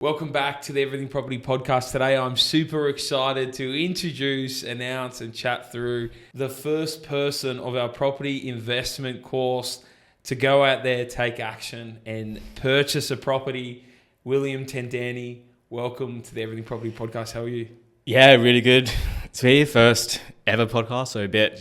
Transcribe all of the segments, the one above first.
Welcome back to the Everything Property Podcast. Today I'm super excited to introduce, announce and chat through the first person of our property investment course to go out there, take action and purchase a property. William Tandany, welcome to the Everything Property Podcast. How are you? Yeah, really good. It's me, first ever podcast, so a bit,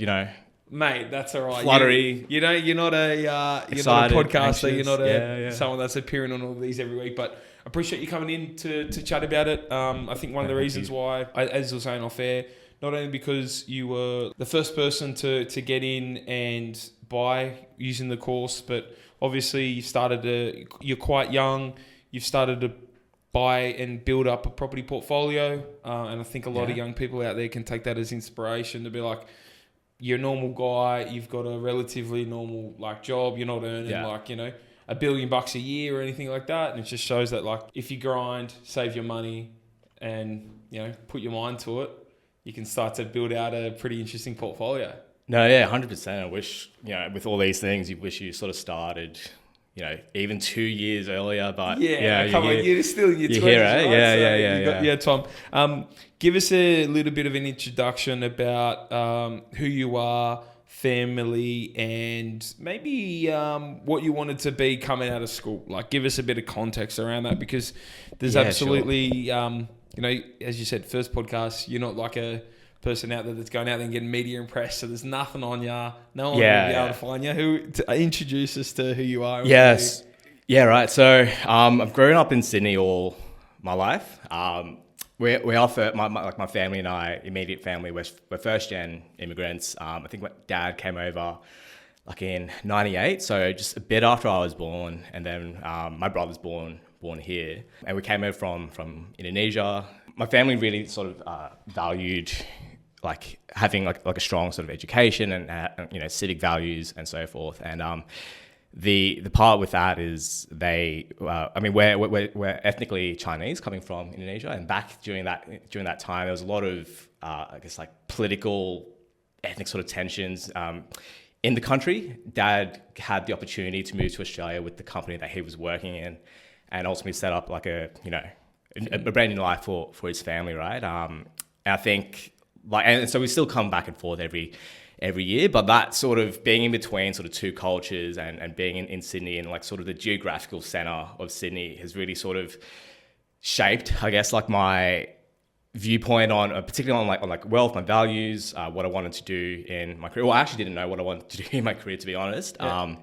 Mate, that's all right. Fluttery. You're not a Excited, podcaster. anxious. You're not Yeah. someone that's appearing on all of these every week. But I appreciate you coming in to chat about it. I think one of the reasons why, as I was saying off air, not only because you were the first person to get in and buy using the course, but obviously you're quite young. You've started to buy and build up a property portfolio, and I think a lot of young people out there can take that as inspiration to be like, you're a normal guy, you've got a relatively normal job, you're not earning $1 billion a year or anything like that, and it just shows that if you grind, save your money, and put your mind to it, you can start to build out a pretty interesting portfolio. No, yeah, 100%. I wish, with all these things, you wish you sort of started, even 2 years earlier, but you're still in your 20s, here, right? Yeah. Tom. Give us a little bit of an introduction about who you are, family, and maybe what you wanted to be coming out of school. Give us a bit of context around that, because there's absolutely, as you said, first podcast, you're not like a person out there that's going out there and getting media impressed, so there's nothing on you. No one will be able to find you. Introduce us to who you are. Yes. Yeah, right. So I've grown up in Sydney all my life. We are my family and I, immediate family, we're first gen immigrants. I think my dad came over in 98, so just a bit after I was born, and then my brother's born here, and we came over from Indonesia. My family really sort of valued having a strong sort of education and civic values and so forth. And the part with that is we're ethnically Chinese coming from Indonesia, and back during that time there was a lot of political ethnic sort of tensions in the country. Dad had the opportunity to move to Australia with the company that he was working in, and ultimately set up a brand new life for his family, right? And I think and so we still come back and forth every year, but that sort of being in between sort of two cultures and being in Sydney and sort of the geographical center of Sydney has really sort of shaped, I guess, my viewpoint on particularly on wealth, my values, what I wanted to do in my career. Well, I actually didn't know what I wanted to do in my career, to be honest. Yeah.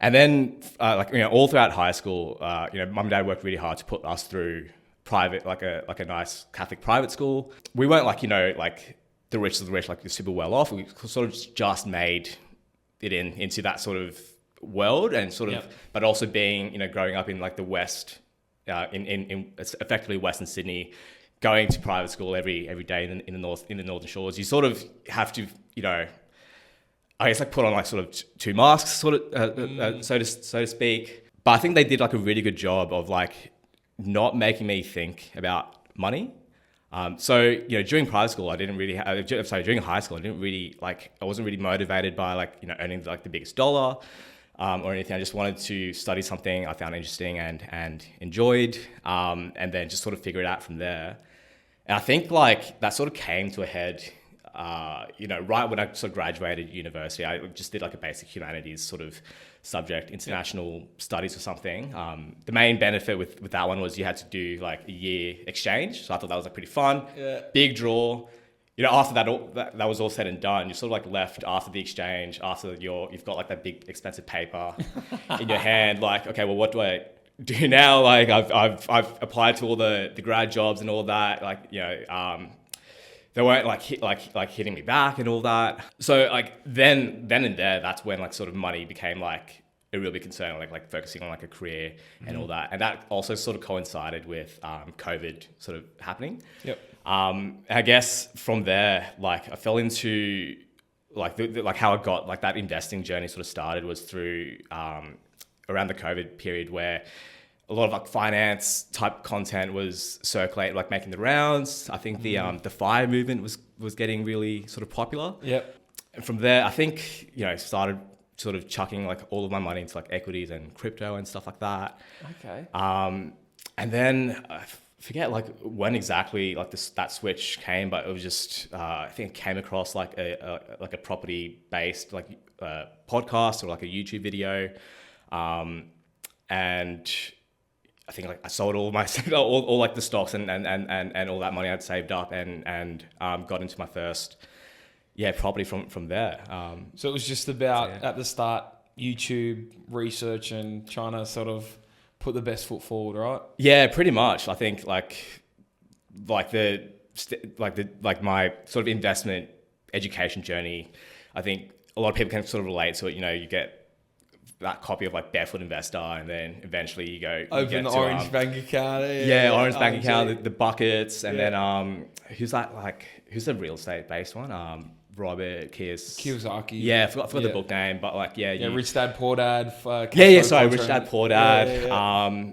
And then all throughout high school, mum and dad worked really hard to put us through private, a nice Catholic private school. We weren't the rich of the rich, super well off. We sort of just made it into that sort of world, and sort of, but also being, growing up in the West, in effectively Western Sydney, going to private school every day in the Northern Shores. You sort of have to, I guess put on sort of two masks, sort of, so to speak. But I think they did a really good job of not making me think about money. So during private school, during high school, I wasn't really motivated by earning the biggest dollar or anything. I just wanted to study something I found interesting and enjoyed, and then just sort of figure it out from there. And I think that sort of came to a head, right when I sort of graduated university. I just did a basic humanities sort of subject, international studies or something. The main benefit with that one was you had to do a year exchange. So I thought that was pretty fun. Yeah. Big draw. After that was all said and done, you're sort of left after the exchange, after you've got that big expensive paper in your hand. Okay, well, what do I do now? I've applied to all the grad jobs and all that. They weren't hitting me back and all that. So then and there, that's when sort of money became a real big concern, focusing on a career and all that. And that also sort of coincided with COVID sort of happening. Yep. I guess from there, I fell into how I got that investing journey sort of started was through around the COVID period, where a lot of finance type content was circulating, making the rounds. I think the FIRE movement was getting really sort of popular. Yep. And from there, I think started sort of chucking all of my money into equities and crypto and stuff like that. Okay. And then I forget like when exactly like that switch came, but it was just I think it came across like a property based like podcast or like a YouTube video, and I think like I sold all my all like the stocks and all that money I'd saved up and got into my first property from there. So it was just about at the start YouTube research and trying to sort of put the best foot forward, right? Yeah, pretty much. I think like my sort of investment education journey. I think a lot of people can sort of relate to it. You know, you get that copy of like Barefoot Investor, and then eventually you open the orange bank account. Orange bank account, the buckets, and then who's the real estate based one? Robert Kiyosaki. Yeah, I forgot the book name, but like Rich Dad Poor Dad. Rich Dad Poor Dad.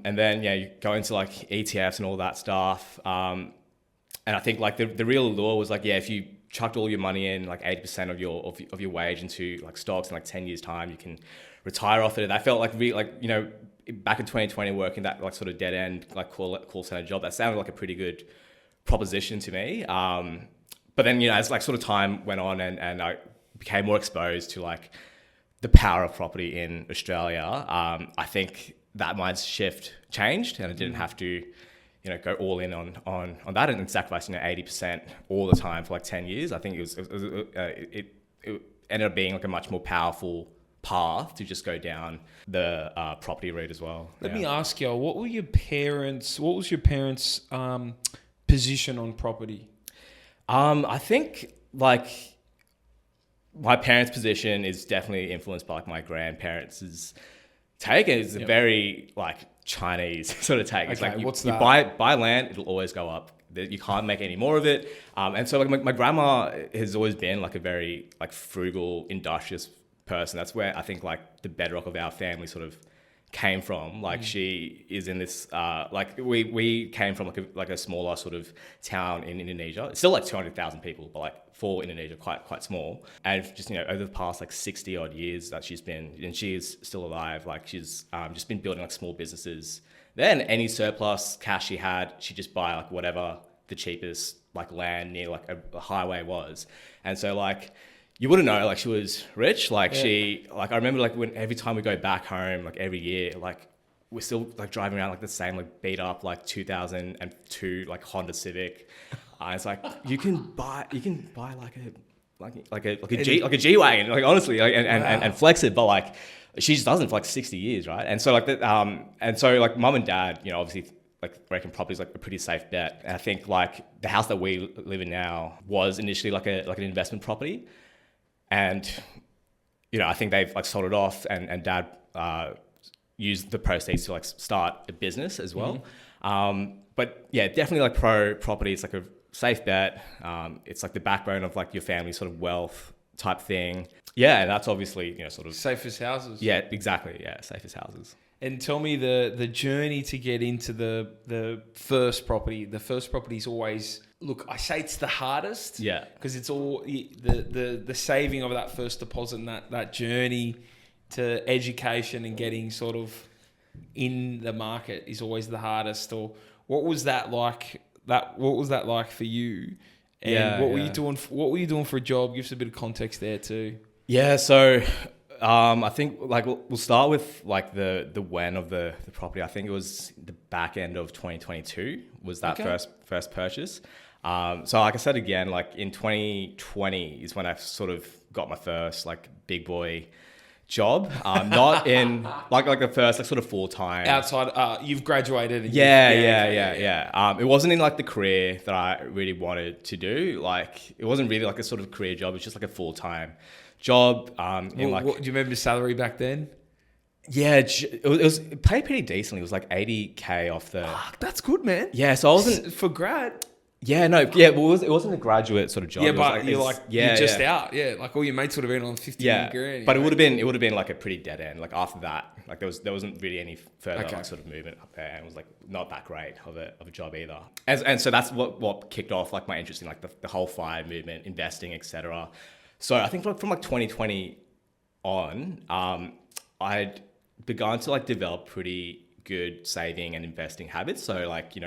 And then you go into like ETFs and all that stuff. And I think like the real allure was like if you chucked all your money in, like 80% of your wage into like stocks in like 10 years time, you can retire off it. I felt like back in 2020 working that like sort of dead end like call center job, that sounded like a pretty good proposition to me. But then, as like sort of time went on and I became more exposed to like the power of property in Australia, I think that mind shift changed and I didn't have to, go all in on that and sacrifice, 80% all the time for like 10 years. I think it ended up being like a much more powerful path to just go down the property route as well. Let me ask you, what was your parents' position on property? I think like my parents' position is definitely influenced by like my grandparents' take. It's a very like Chinese sort of take. It's like you buy land, it'll always go up. You can't make any more of it. And so like my grandma has always been like a very like frugal, industrious person. That's where I think like the bedrock of our family sort of came from. Like she is in this like we came from like a smaller sort of town in Indonesia. It's still like 200,000 people, but like for Indonesia quite small. And just over the past like 60 odd years that she's been, and she is still alive, like she's just been building like small businesses. Then any surplus cash she had, she'd just buy like whatever the cheapest like land near like a highway was. And so like you wouldn't know like she was rich. Like she, like I remember like when every time we go back home, like every year, like we're still like driving around like the same like beat up like 2002 like Honda Civic. It's like you can buy like a G wagon, like honestly, like and flex it, but like she just doesn't for like 60 years, right? And so like that, and so like mum and dad, obviously like reckon property is like a pretty safe bet. And I think like the house that we live in now was initially like an investment property. And, I think they've like sold it off and dad used the proceeds to like start a business as well. But yeah, definitely like pro property. It's like a safe bet. It's like the backbone of like your family sort of wealth type thing. Yeah. And that's obviously, sort of safest houses. Yeah, exactly. Yeah. Safest houses. And tell me the journey to get into the first property. The first property is always, look, I say it's the hardest. Yeah. Because it's all the saving of that first deposit and that journey to education and getting sort of in the market is always the hardest. Or what was that like? What was that like for you? And what were you doing? What were you doing for a job? Give us a bit of context there too. Yeah. So. I think like we'll start with like the when of the property. I think it was the back end of 2022 was that first purchase. So like I said again, like in 2020 is when I sort of got my first like big boy job. Not in like the first like sort of full time outside. You've graduated. And yeah. It wasn't in like the career that I really wanted to do. Like it wasn't really like a sort of career job. It's just like a full time job. Do you remember the salary back then? Yeah, it paid pretty decently. It was like 80K off the. Fuck, that's good, man. Yeah, so I wasn't for grad. Yeah, no, yeah, well, it wasn't a graduate sort of job. Yeah, but you're just out. Yeah, like all your mates would have been on 50 grand. But it would have been like a pretty dead end. Like after that, like there wasn't really any further like, sort of movement up there, and it was like not that great of a job either. And so that's what kicked off like my interest in like the whole FIRE movement, investing, etc. So I think from like 2020 on, I'd begun to like develop pretty good saving and investing habits. So like,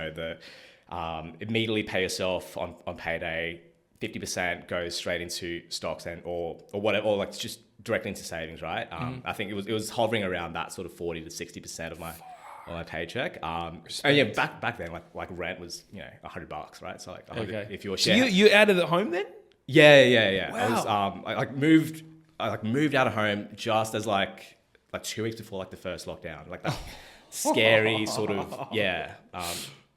immediately pay yourself on payday, 50% goes straight into stocks or whatever, or like just directly into savings, right? I think it was hovering around that sort of 40 to 60% of my paycheck. And yeah, back then, like rent was, $100, right? So like, if you're so you out of the home then? Yeah. Wow. I moved out of home just as like 2 weeks before like the first lockdown, like that scary sort of, yeah.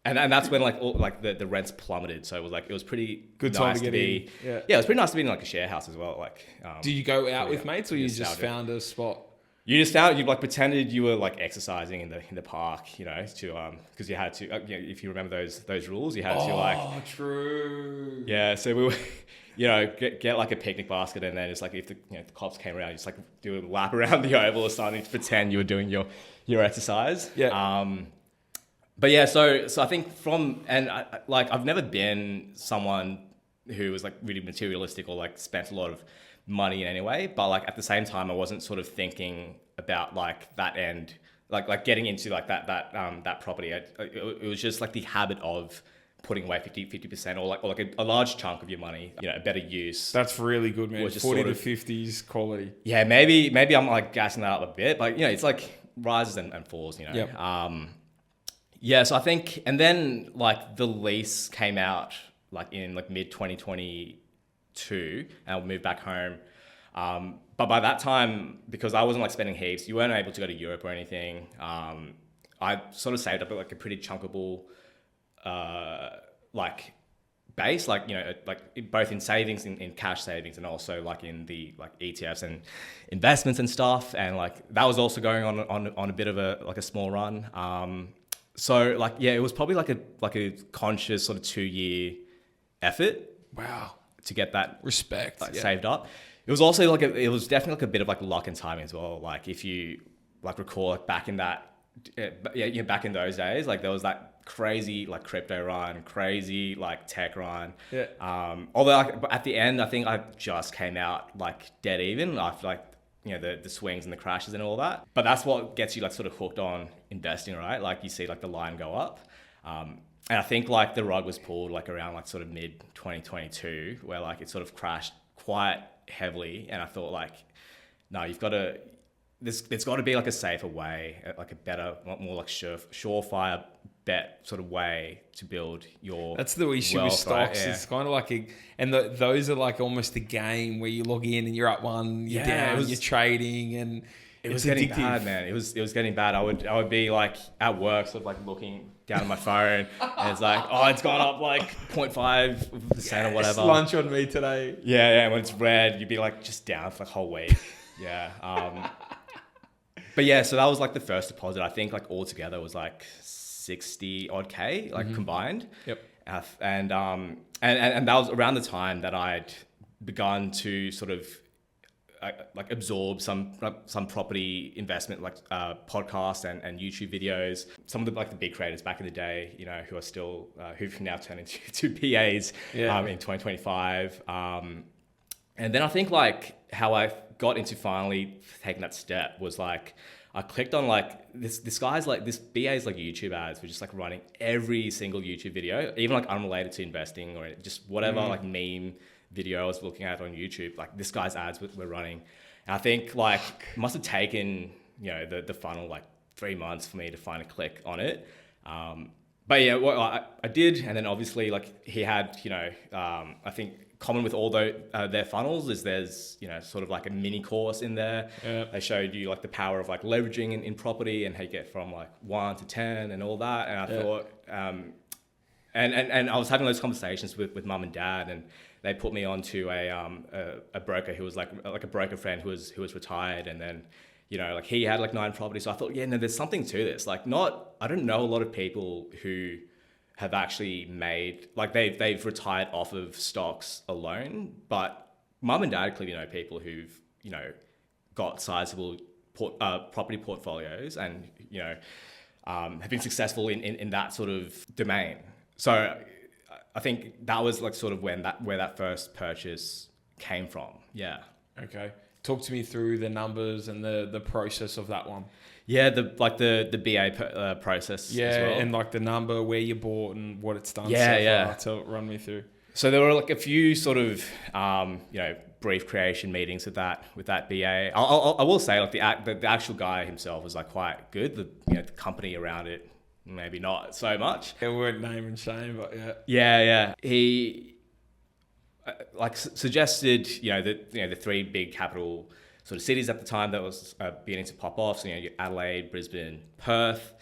And that's when the rents plummeted. So it was pretty good time to get in. Yeah, it was pretty nice to be in like a share house as well. Like, did you go out with mates, or you just found a spot? You just found, you like pretended you were like exercising in the park, to because you had to, if you remember those rules, you had to like. Oh, true. Yeah, so we were, get like a picnic basket, and then it's like if the cops came around, you just like do a lap around the oval or something to pretend you were doing your exercise. Yeah. But yeah, so I think I've never been someone who was like really materialistic or like spent a lot of money in any way, but like at the same time, I wasn't sort of thinking about like that end, like getting into like that property. It was just like the habit of putting away 50% or like a large chunk of your money, a better use. That's really good, man. 40 sort to of, 50s quality. Yeah, maybe I'm like gassing that up a bit, but it's like rises and falls, Yep. Yeah, so I think, and then like the lease came out like in like mid 2022, and I moved back home. But by that time, because I wasn't like spending heaps, you weren't able to go to Europe or anything. I sort of saved up like a pretty chunkable like base, like both in savings, in cash savings, and also like in the like ETFs and investments and stuff. And like that was also going on a bit of a small run. So like, yeah, it was probably like a conscious sort of 2-year effort. Wow. To get that respect saved up. It was also like it was definitely like a bit of like luck and timing as well. Like if you like recall like back in that, back in those days, like there was that crazy like crypto run, crazy like tech run. Yeah. Although like, at the end, I think I just came out like dead even after like, the swings and the crashes and all that. But that's what gets you like sort of hooked on investing, right? Like you see like the line go up. And I think like the rug was pulled like around like sort of mid 2022, where like it sort of crashed quite heavily. And I thought like, no, there's got to be like a safer way, like a better, more like surefire bet sort of way to build your. That's the issue with stocks. Right? Yeah. It's kind of like those are like almost a game where you log in and you're up one, you're down, you're trading, and it was getting bad, man. It was getting bad. I would be like at work, sort of like looking down at my phone, and it's like, oh, it's gone up like 0.5% or whatever. Lunch on me today. Yeah. When it's red, you'd be like just down for like a whole week. Yeah. But yeah, so that was like the first deposit. I think like altogether was like 60 odd K, like combined. Yep. And that was around the time that I'd begun to sort of like absorb some property investment, like podcasts and YouTube videos. Some of the like the big creators back in the day, who are still who've now turned into PAs in 2025. And then I think like how I got into finally taking that step was like I clicked on like this guy's like this BA's like YouTube ads were just like running every single YouTube video, even like unrelated to investing or just whatever like meme video I was looking at on YouTube. Like this guy's ads were running, and I think like it must have taken the funnel like 3 months for me to finally click on it. But yeah, well, I did, and then obviously like he had I think common with all their funnels is there's sort of like a mini course in there. They showed you like the power of like leveraging in property and how you get from like 1 to 10 and all that. And I thought and I was having those conversations with mum and dad, and they put me onto a broker who was like a broker friend who was retired, and then like he had like 9 properties. So I thought, there's something to this. Like I don't know a lot of people who have actually made, like they've retired off of stocks alone, but mum and dad clearly know people who've, got sizable property portfolios and, have been successful in that sort of domain. So I think that was like sort of where that first purchase came from. Yeah. Okay. Talk to me through the numbers and the process of that one. Yeah, the BA process. Yeah, as well. and like the number, where you bought, and what it's done. Yeah. Run me through. So there were like a few sort of brief creation meetings with that BA. I will say like the actual guy himself was like quite good. The company around it maybe not so much. It weren't name and shame, but yeah. Yeah. He suggested the three big capital sort of cities at the time that was beginning to pop off. So Adelaide, Brisbane, Perth.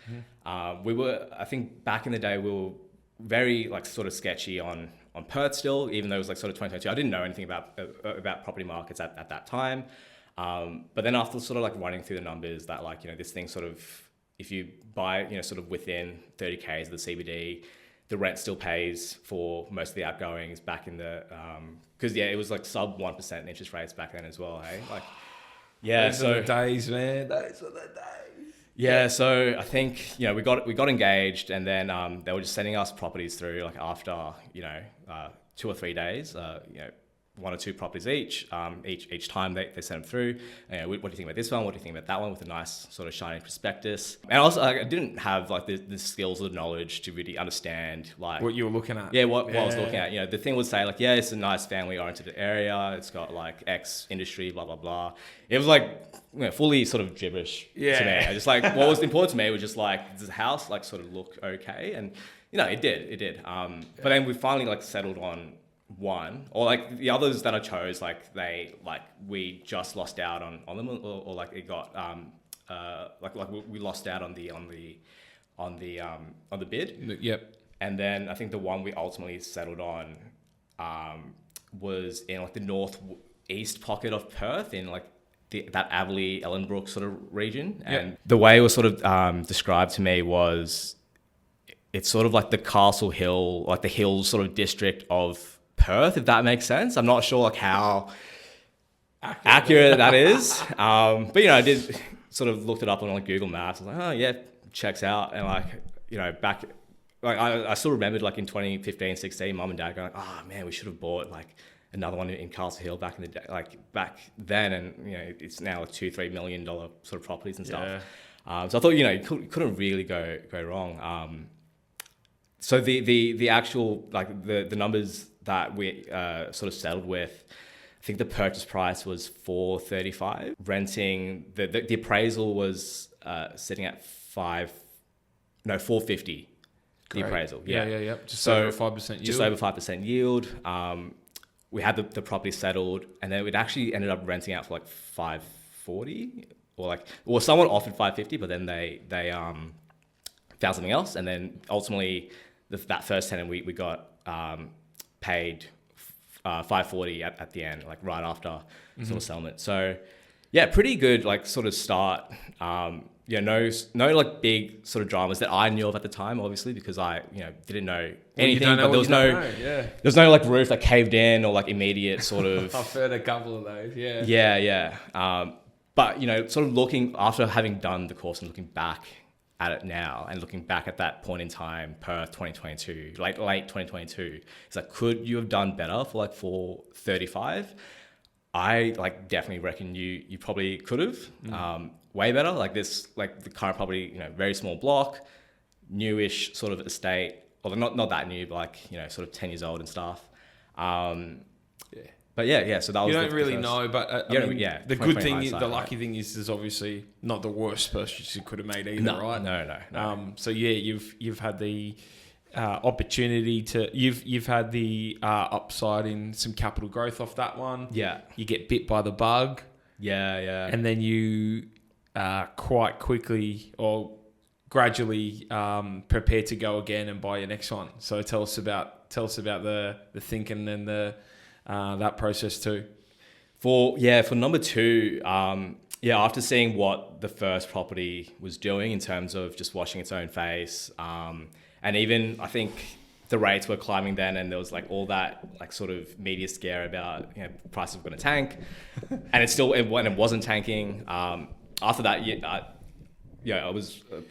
Mm-hmm. I think back in the day we were very like sort of sketchy on Perth still, even though it was like sort of 2022. I didn't know anything about property markets at that time. But then after sort of like running through the numbers that like, this thing sort of, if you buy, sort of within 30Ks of the CBD, the rent still pays for most of the outgoings back in the, because it was like sub 1% interest rates back then as well, hey? Like, yeah. Those are the days, man. Those are the days. Yeah, so I think we got engaged, and then they were just sending us properties through like after 2 or 3 days, 1 or 2 properties each time they sent them through. What do you think about this one? What do you think about that one? With a nice sort of shiny prospectus. And also I didn't have like the skills or the knowledge to really understand like what you were looking at. Yeah, what I was looking at. The thing would say like, it's a nice family oriented area. It's got like X industry, blah blah blah. It was like fully sort of gibberish to me. I just like what was important to me was just like, does the house like sort of look okay? And it did. But then we finally like settled on one, or like the others that I chose, like we just lost out on them, or like it got we lost out on the bid. Yep. And then I think the one we ultimately settled on was in like the northeast pocket of Perth, in like that Averley Ellenbrook sort of region. And the way it was sort of described to me was it's sort of like the Castle Hill, like the hills sort of district of Perth, if that makes sense. I'm not sure like how accurate that is. But I did sort of looked it up on like Google Maps. I was like, oh yeah, checks out. And like, back, like I still remembered like in 2015, 16, mum and dad going, oh man, we should have bought like another one in Castle Hill back in the day, like back then. And, it's now like $2-3 million sort of properties and stuff. So I thought, you couldn't really go wrong. So the actual, like the numbers that we sort of settled with, I think the purchase price was $435. Renting, the appraisal was sitting at $450. Great. The appraisal, yeah. Just over 5% yield. Just over 5% yield. We had the property settled, and then it actually ended up renting out for like $540, or someone offered $550, but then they found something else, and then ultimately that first tenant we got paid $540 at the end, like right after sort of settlement. So yeah, pretty good like sort of start. No like big sort of dramas that I knew of at the time, obviously, because I didn't know anything. But there was no like roof that caved in or like immediate sort of. I've heard a couple of those. Yeah. But sort of looking after having done the course and looking back at it now, and looking back at that point in time, Perth 2022, like late 2022, it's like, could you have done better for like $435? I like definitely reckon you probably could have way better. Like this, like the current property, very small block, newish sort of estate, or not that new, but like sort of 10 years old and stuff. But yeah. So that was. You don't really know, but the good thing, the lucky thing is obviously not the worst purchase you could have made either, right? No. So yeah, you've had the opportunity to you've had the upside in some capital growth off that one. Yeah. You get bit by the bug. Yeah. And then you quite quickly or gradually prepare to go again and buy your next one. So tell us about the thinking and the that process too. For number two, after seeing what the first property was doing in terms of just washing its own face, and even I think the rates were climbing then, and there was like all that like sort of media scare about prices were going to tank, and it wasn't tanking. After that, I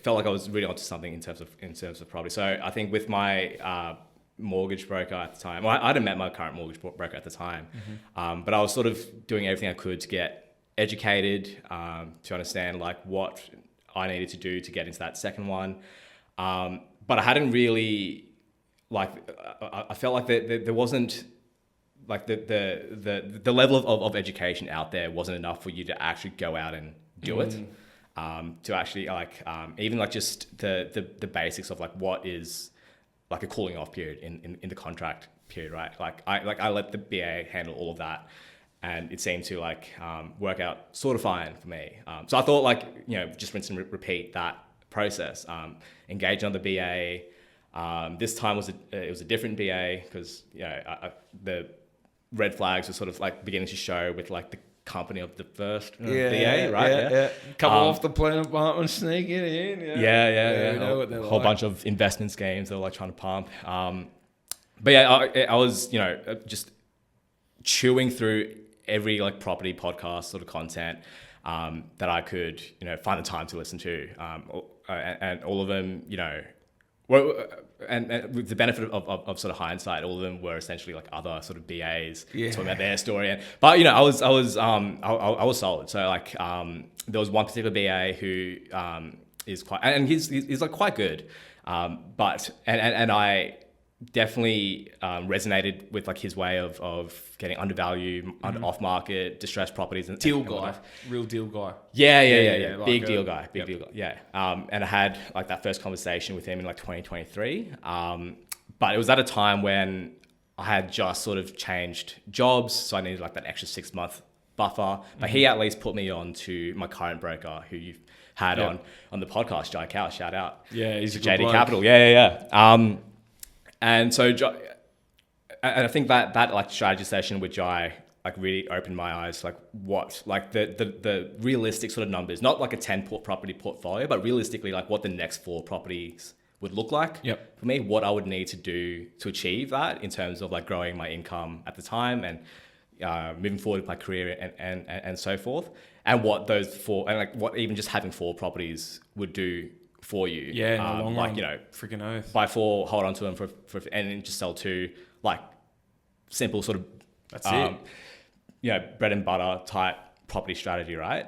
felt like I was really onto something in terms of property. So I think with my mortgage broker at the time, I hadn't met my current mortgage broker at the time, but I was sort of doing everything I could to get educated to understand like what I needed to do to get into that second one. But I hadn't really like, I felt like there wasn't like the level of education out there wasn't enough for you to actually go out and do it. To actually like, even like just the basics of like what is like a cooling off period in the contract period, right? I let the BA handle all of that, and it seemed to like work out sort of fine for me. So I thought like, you know, just rinse and repeat that process. Engage on the BA. This time it was a different BA because, you know, the red flags were sort of like beginning to show with like the company of the first BA, right? Yeah. Come off the plan apartment, sneak it in. Yeah. We know what they're a whole like. bunch of investment schemes they were like trying to pump. But yeah, I was, you know, just chewing through every like property podcast sort of content that I could, you know, find the time to listen to, and all of them, you know, well, and with the benefit of sort of hindsight, all of them were essentially like other sort of BAs talking about their story. But you know, I was solid. So like, there was one particular BA who is quite, and he's like quite good, but I definitely resonated with like his way of getting undervalued, off market, distressed properties, and Deal guy, real deal guy. Yeah. Like Big deal guy. Yeah. And I had like that first conversation with him in like 2023. But it was at a time when I had just sort of changed jobs, so I needed like that extra 6-month buffer. But he at least put me on to my current broker, who you've had on the podcast, Jai Cow. Shout out. Yeah, he's a good JD bloke. Capital. Yeah. And so, and I think that like strategy session with Jai like really opened my eyes, like what, like the realistic sort of numbers, not like a 10 property portfolio, but realistically like what the next 4 properties would look like for me, what I would need to do to achieve that in terms of like growing my income at the time and moving forward with my career and so forth, and what those 4, and like what even just having 4 properties would do for you. Yeah, in the long like, run. you know, Freaking oath. buy 4, hold on to them for and then just sell 2, like simple sort of, That's it. you know, bread and butter type property strategy, right?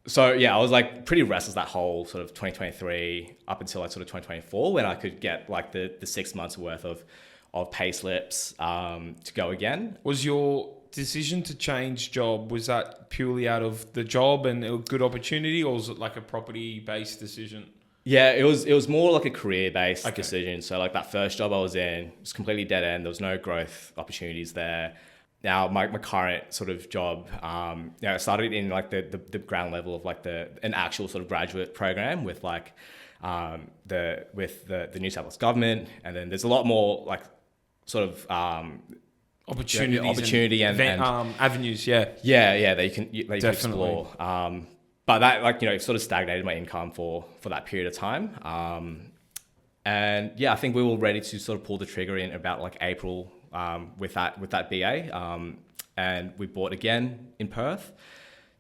So yeah, I was like pretty restless that whole sort of 2023 up until like sort of 2024 when I could get like the 6 months worth of pay slips to go again. Was your decision to change job, was that purely out of the job and a good opportunity, or was it like a property based decision? Yeah, it was more like a career based decision. So like that first job I was in was completely dead end. There was no growth opportunities there. Now my current sort of job, I started in like the ground level of like an actual sort of graduate program with like the New South Wales government, and then there's a lot more like sort of opportunity and avenues. Yeah, that you can explore. But that, like, you know, sort of stagnated my income for that period of time. And yeah, I think we were ready to sort of pull the trigger in about like April with that BA. And we bought again in Perth,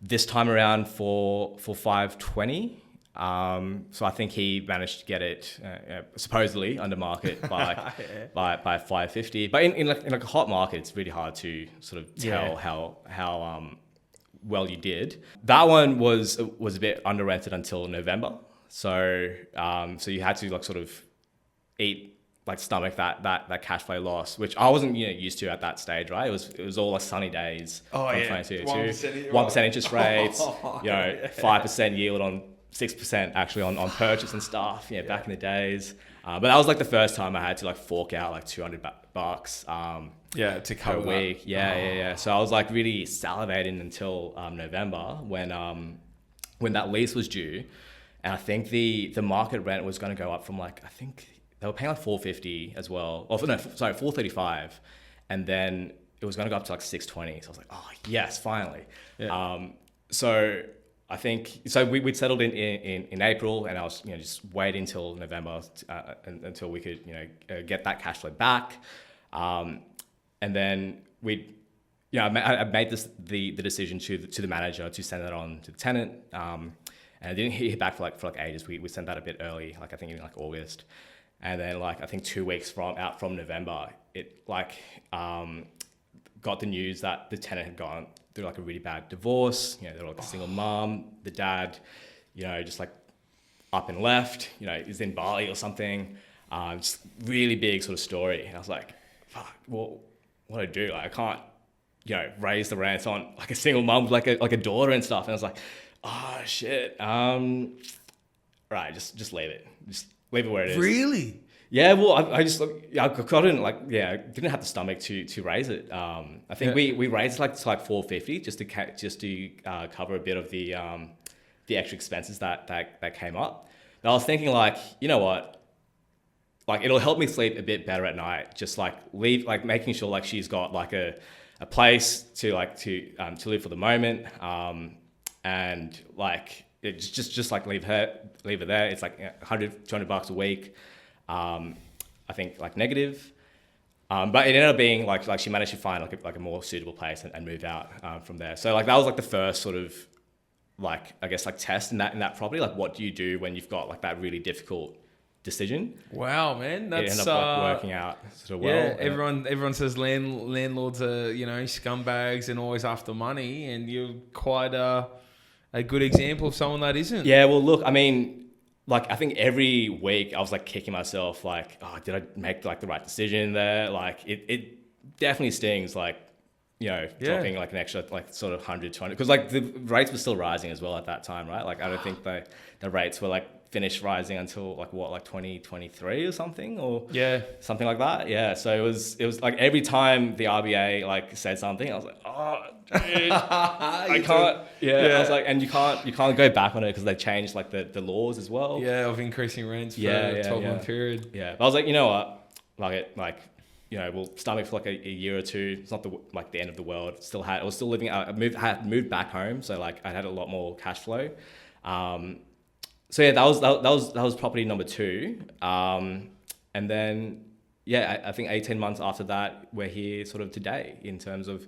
this time around for 520. So I think he managed to get it supposedly under market by 550. But in like a hot market, it's really hard to sort of tell how well you did. That one was a bit under rented until November. So you had to like sort of stomach that cash flow loss, which I wasn't used to at that stage, right? It was all like sunny days. Oh from yeah, 1% interest rates, 5% yield on 6% actually on purchase and stuff. Back in the days. But that was like the first time I had to like fork out like $200 to cover per week. Yeah. So I was like really salivating until November when that lease was due, and I think the market rent was going to go up from like, I think they were paying like $450 as well. Oh no, sorry, $435, and then it was going to go up to like $620. So I was like, oh yes, finally. Yeah. So I think we'd settled in April, and I was just waiting until November until we could get that cash flow back, and then I made the decision to the manager to send that on to the tenant, and I didn't hear back for like ages. We sent that a bit early, like I think in like August, and then like I think 2 weeks from November, it got the news that the tenant had gone through like a really bad divorce. You know, they're like a single mom. The dad, you know, just like up and left. You know, is in Bali or something. Just really big sort of story. And I was like, fuck, well, what do I do? Like, I can't, you know, raise the rent on like a single mum with like a daughter and stuff. And I was like, oh shit. Right, just leave it. Just leave it where it is. Really? Yeah, well, I couldn't didn't have the stomach to raise it. I think we raised it to like 450 just to cover a bit of the extra expenses that came up. But I was thinking like, you know what? Like it'll help me sleep a bit better at night. Just like making sure like she's got like a place to live for the moment. And like it's just like leave her there. It's like $100-200 a week. I think like negative. But it ended up being like she managed to find like a more suitable place and moved out from there. So like that was like the first sort of like I guess like test in that property. Like what do you do when you've got like that really difficult decision? Wow, man, that's it ended up like working out sort of well. Yeah, everyone says landlords are, you know, scumbags and always after money, and you're quite a good example of someone that isn't. Yeah, well, look, I mean, like I think every week I was like kicking myself, like, oh, did I make like the right decision there? Like it definitely stings, like, you know, dropping like an extra like sort of 100-200 because like the rates were still rising as well at that time, right? Like I don't think the rates were like finished rising until like 2023 or something, or something like that. Yeah, so it was like every time the RBA like said something, I was like, oh, dude, I can't. I was like, and you can't go back on it because they changed like the laws as well. Yeah, of increasing rents for a 12-month period. Yeah, but I was like, you know what, like. You know, we'll stomach for like a year or two. It's not the end of the world. I was still living. I moved back home, so like I had a lot more cash flow. So yeah, that was property number 2. And then I think 18 months after that, we're here sort of today in terms of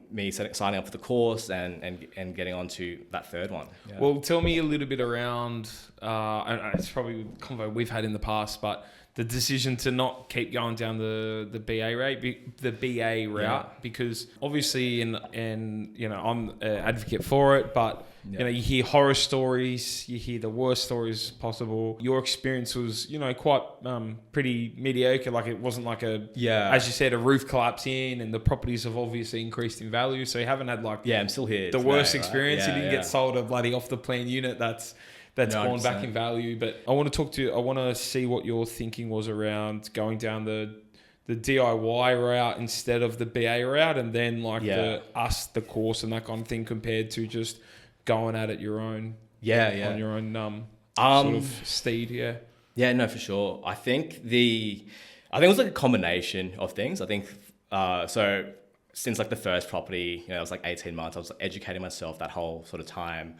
me signing up for the course and getting on to that third one. Yeah. Well, tell me a little bit around. And it's probably a convo we've had in the past, but the decision to not keep going down the BA route, because obviously, and you know, I'm an advocate for it, but you know, you hear horror stories, you hear the worst stories possible. Your experience was, you know, quite pretty mediocre. Like it wasn't like as you said, a roof collapsing, and the properties have obviously increased in value. So you haven't had like I'm still here. The worst experience. Right? You didn't get sold a bloody off the plan unit that's gone back in value. But I want to see what your thinking was around going down the DIY route instead of the BA route, and then like the course and that kind of thing, compared to just going at it your own on your own sort of steed. No, for sure. I think it was like a combination of things. I think so since like the first property, you know, it was like 18 months, I was like educating myself that whole sort of time.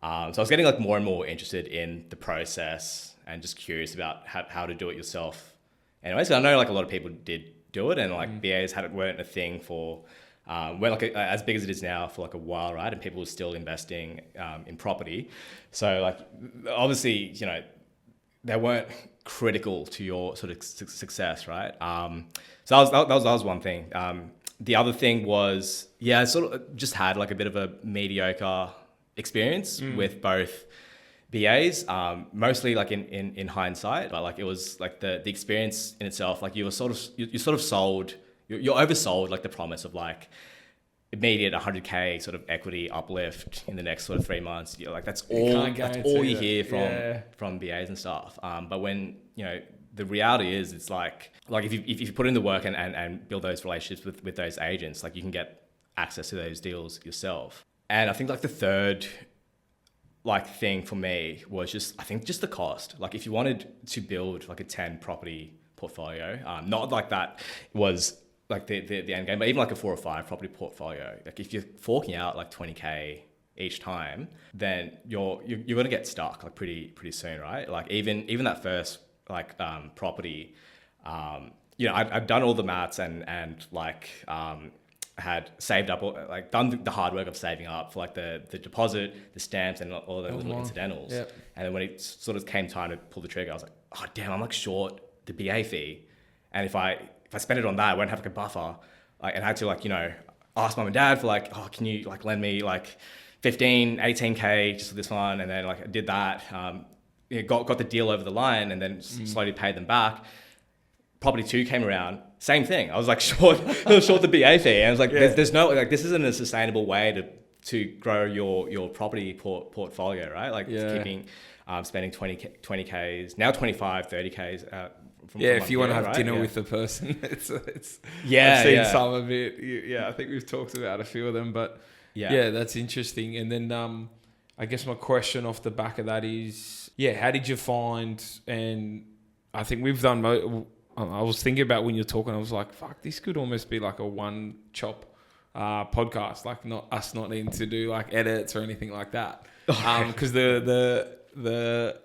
So I was getting like more and more interested in the process and just curious about how to do it yourself. Anyway, so I know like a lot of people did do it, and like BAs weren't a thing for weren't like as big as it is now for like a while, right? And people were still investing in property. So like obviously, you know, they weren't critical to your sort of success, right? So that was one thing. The other thing was I sort of just had like a bit of a mediocre experience with both BAs, mostly like in hindsight, but like it was like the experience in itself, like you're sort of sold, you're oversold like the promise of like immediate 100k sort of equity uplift in the next sort of 3 months. You're like that's all you hear from BAs and stuff. But when you know the reality is, it's like if you put in the work and build those relationships with those agents, like you can get access to those deals yourself. And I think like the third like thing for me was just the cost. Like if you wanted to build like a 10 property portfolio, not like that was like the end game, but even like a 4 or 5 property portfolio, like if you're forking out like 20k each time, then you're gonna get stuck like pretty soon, right? Like even that first like property, you know, I've done all the maths and like had saved up, like done the hard work of saving up for like the deposit, the stamps, and all the little incidentals. Yep. And then when it sort of came time to pull the trigger, I was like, oh damn, I'm like short the BA fee, and if I spend it on that, I won't have like a buffer. Like, and I had to like, you know, asked mum and dad for like, oh, can you like lend me like 15, 18K just for this one? And then like I did that, got the deal over the line, and then slowly paid them back. Property 2 came around, same thing. I was like short the BA fee. And I was like, there's no, like, this isn't a sustainable way to grow your property portfolio, right? Like keeping, spending 20Ks, now 25, 30Ks. If you want to have dinner with the person, it's I've seen some of it. I think we've talked about a few of them, but that's interesting. And then I guess my question off the back of that is, how did you find? And I think we've done. I was thinking about when you're talking, I was like, fuck, this could almost be like a one chop podcast, like not needing to do like edits or anything like that, because the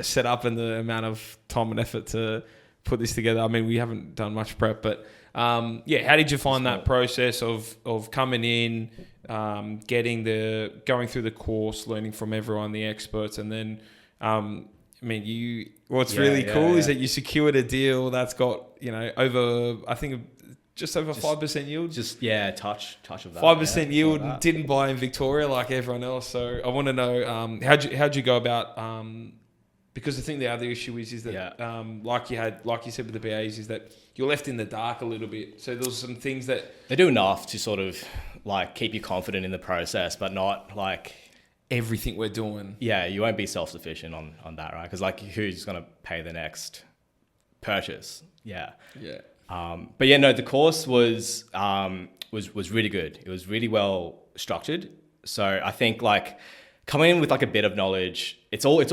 setup and the amount of time and effort to put this together. I mean, we haven't done much prep, but how did you find that process of coming in, going through the course, learning from everyone, the experts, and then what's really cool is that you secured a deal that's got over, I think, just over 5% yield. Touch of that. 5% yield, and didn't buy in Victoria like everyone else. So I want to know how'd you go about. Because I think the other issue is that, like you said with the BAs, is that you're left in the dark a little bit. So there's some things that they do enough to sort of like keep you confident in the process, but not like everything we're doing. Yeah, you won't be self-sufficient on that, right? Because like, who's going to pay the next purchase? Yeah. But the course was really good. It was really well structured. So I think like coming in with like a bit of knowledge, it's all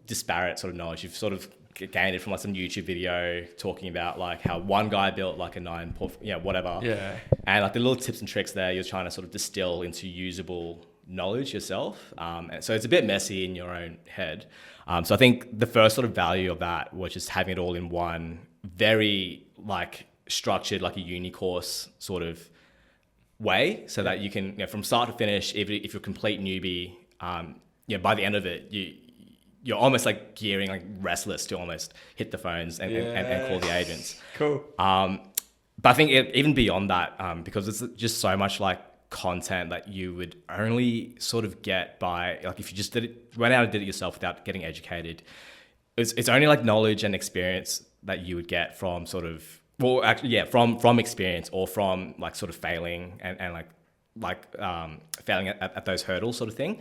disparate sort of knowledge. You've sort of gained it from like some YouTube video talking about like how one guy built like a 9, whatever. Yeah. And like the little tips and tricks there, you're trying to sort of distill into usable knowledge yourself. And so it's a bit messy in your own head. So I think the first sort of value of that was just having it all in one very like structured, like a uni course sort of way, so that you can, from start to finish, if you're a complete newbie, by the end of it, you're almost like gearing, like restless to almost hit the phones and call the agents. Cool. But I think even beyond that, because it's just so much like content that you would only sort of get by, like, if you just went out and did it yourself without getting educated, it's only like knowledge and experience that you would get from sort of, well, actually, from experience, or from like sort of failing and failing at those hurdles sort of thing.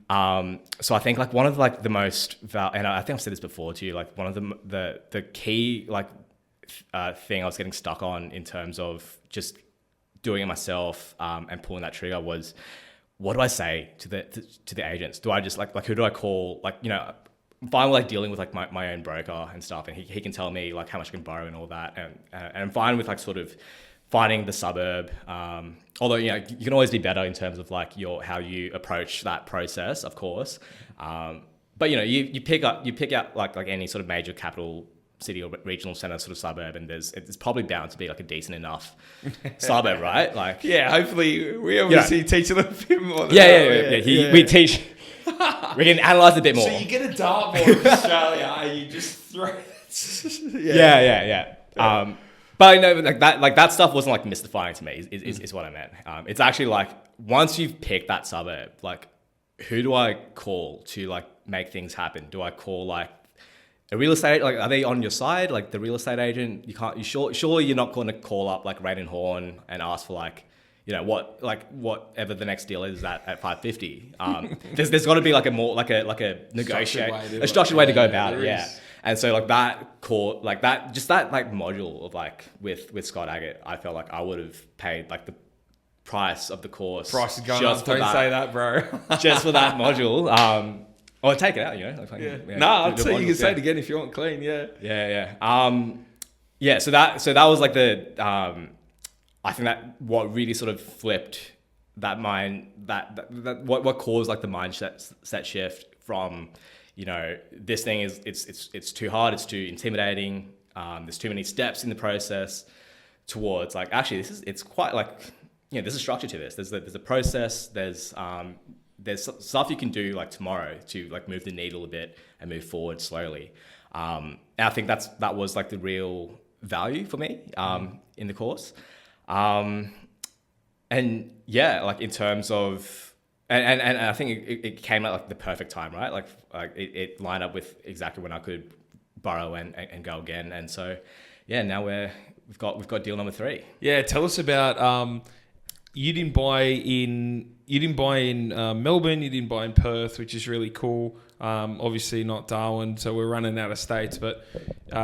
So I think like one of like the most, and I think I've said this before to you, like one of the key like thing I was getting stuck on in terms of just doing it myself and pulling that trigger was, what do I say to the agents? Do I just like who do I call? Like, I'm fine with like dealing with like my own broker and stuff, and he can tell me like how much I can borrow and all that, and I'm fine with like sort of finding the suburb. Although you can always be better in terms of like how you approach that process, of course. But you pick out like any sort of major capital city or regional center sort of suburb, and it's probably bound to be like a decent enough suburb, right? Like, hopefully we obviously teach a little bit more. We teach. We can analyze a bit more. So you get a dartboard in Australia and you just throw it. Yeah. But like that stuff wasn't like mystifying to me. Is what I meant. It's actually like, once you've picked that suburb, like, who do I call to like make things happen? Do I call like a real estate? Like, are they on your side? Like the real estate agent? Surely you're not going to call up like Rain and Horn and ask for like, whatever the next deal is at 550. There's got to be like a more like a negotiate, a structured way to go about it. Yeah. And so like that core, like that, just that like module of like with Scott Agate, I felt like I would have paid like the price of the course. Price is going up. Don't say that, bro. Just for that module. Or take it out, I'd say you can say it again if you want clean. Yeah. So that was like the, I think that what really sort of flipped that mind, that what caused like the mindset shift from, this thing is it's too hard, it's too intimidating, there's too many steps in the process, towards like, actually it's quite like, there's a structure to this. There's a process. There's stuff you can do like tomorrow to like move the needle a bit and move forward slowly. And I think that was like the real value for me in the course. And yeah, like in terms of, and I think it came at like the perfect time, right? Like it lined up with exactly when I could borrow and go again. And so, yeah, now we've got deal number 3. Yeah, tell us about you didn't buy in Melbourne, you didn't buy in Perth, which is really cool. Obviously not Darwin, so we're running out of states, but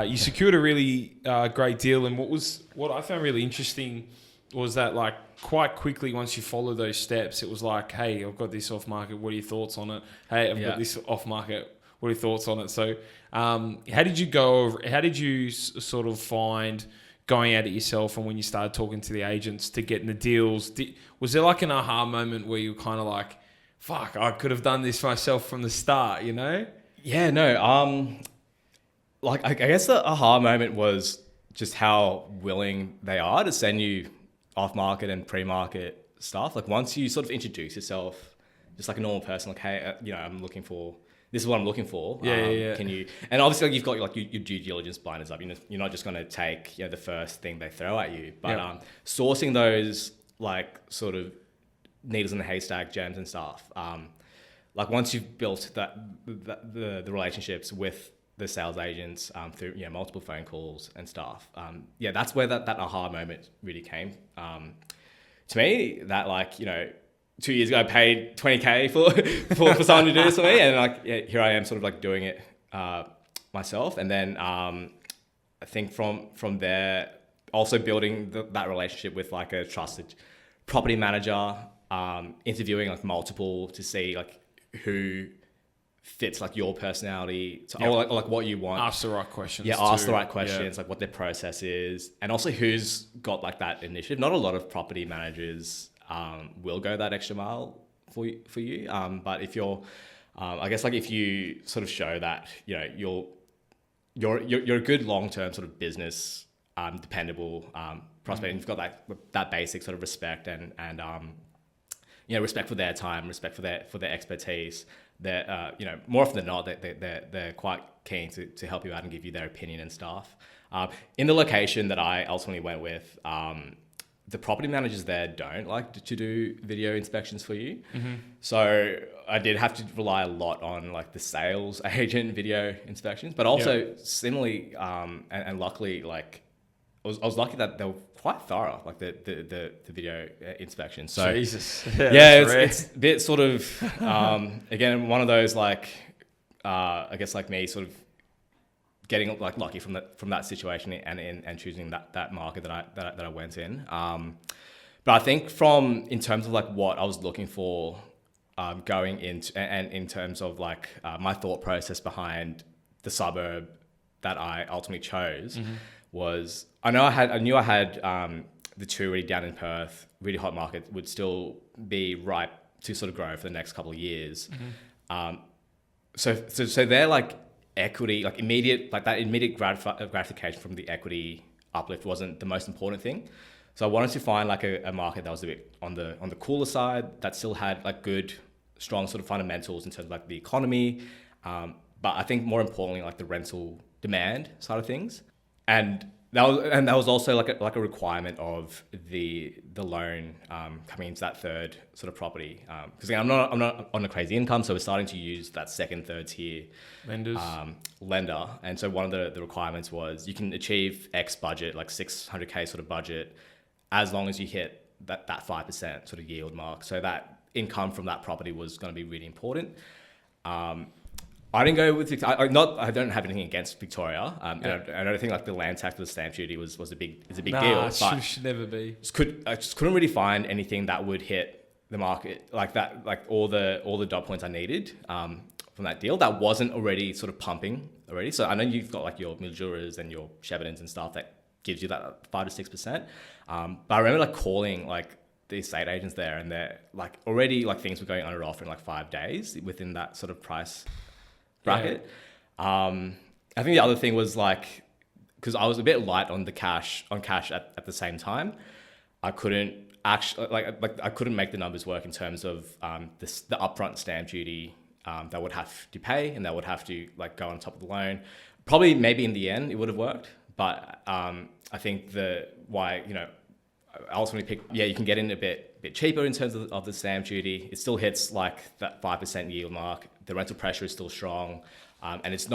you secured a really great deal. And what I found really interesting was that like quite quickly once you follow those steps, it was like, hey, I've got this off market. What are your thoughts on it? Hey, I've got this off market. What are your thoughts on it? So, how did you sort of find going at it yourself, and when you started talking to the agents to getting the deals, was there like an aha moment where you were kind of like, fuck, I could have done this myself from the start, you know? Yeah, no. Like I guess the aha moment was just how willing they are to send you off market and pre-market stuff. Like once you sort of introduce yourself, just like a normal person, like, hey, this is what I'm looking for. Yeah. Can you? And obviously, like, you've got like your due diligence blinders up. You're not just going to take the first thing they throw at you. But sourcing those like sort of needles in the haystack, gems and stuff. Like once you've built the relationships with the sales agents through multiple phone calls and stuff. That's where that aha moment really came. To me, that 2 years ago, I paid $20K for someone to do this for me, and here I am, sort of like doing it myself. And then I think from there, also building that relationship with like a trusted property manager, interviewing like multiple to see like who fits like your personality or like what you want. Ask the right questions. Ask the right questions, like what their process is, and also who's got like that initiative. Not a lot of property managers will go that extra mile for you. But if you're, I guess like if you sort of show that you're a good long-term sort of business, dependable prospect, and you've got that basic sort of respect and respect for their time, respect for their expertise. They're more often than not they're quite keen to help you out and give you their opinion and stuff. In the location that I ultimately went with, the property managers there don't like to do video inspections for you. Mm-hmm. So I did have to rely a lot on like the sales agent video inspections, but also similarly, and luckily, like I was lucky that they were quite thorough, like the video inspections. So Jesus. It's a bit sort of, again, one of those like, I guess like me sort of getting like lucky from that situation and choosing that market that I went in. But I think in terms of like what I was looking for, going into, and in terms of like my thought process behind the suburb that I ultimately chose, was I knew I had the two already down in Perth, really hot market, would still be ripe to sort of grow for the next couple of years. So they're like equity, like immediate, like that immediate gratification from the equity uplift wasn't the most important thing. So I wanted to find like a market that was a bit on the cooler side, that still had like good, strong sort of fundamentals in terms of like the economy. But I think more importantly, like the rental demand side of things. And that was also like a requirement of the loan coming into that third sort of property, because I'm not on a crazy income, so we're starting to use that second, third tier lender, and so one of the requirements was you can achieve X budget, like $600K sort of budget, as long as you hit that 5% sort of yield mark. So that income from that property was going to be really important. I didn't go with Victoria. I don't have anything against Victoria. And I don't think like the land tax or the stamp duty is a big deal. But It should never be. I just couldn't really find anything that would hit the market like that, like all the dot points I needed from that deal that wasn't already sort of pumping already. So I know you've got like your Miljuras and your Shevardens and stuff that gives you that 5 to 6%. But I remember like calling like the estate agents there, and they're like already like things were going under offer in like 5 days within that sort of price bracket. I think the other thing was like, because I was a bit light on cash at the same time, I couldn't actually I couldn't make the numbers work in terms of the upfront stamp duty that would have to pay, and that would have to like go on top of the loan. Probably maybe in the end it would have worked, but I think ultimately you can get in a bit cheaper in terms of the stamp duty. It still hits like that 5% yield mark. The rental pressure is still strong, and it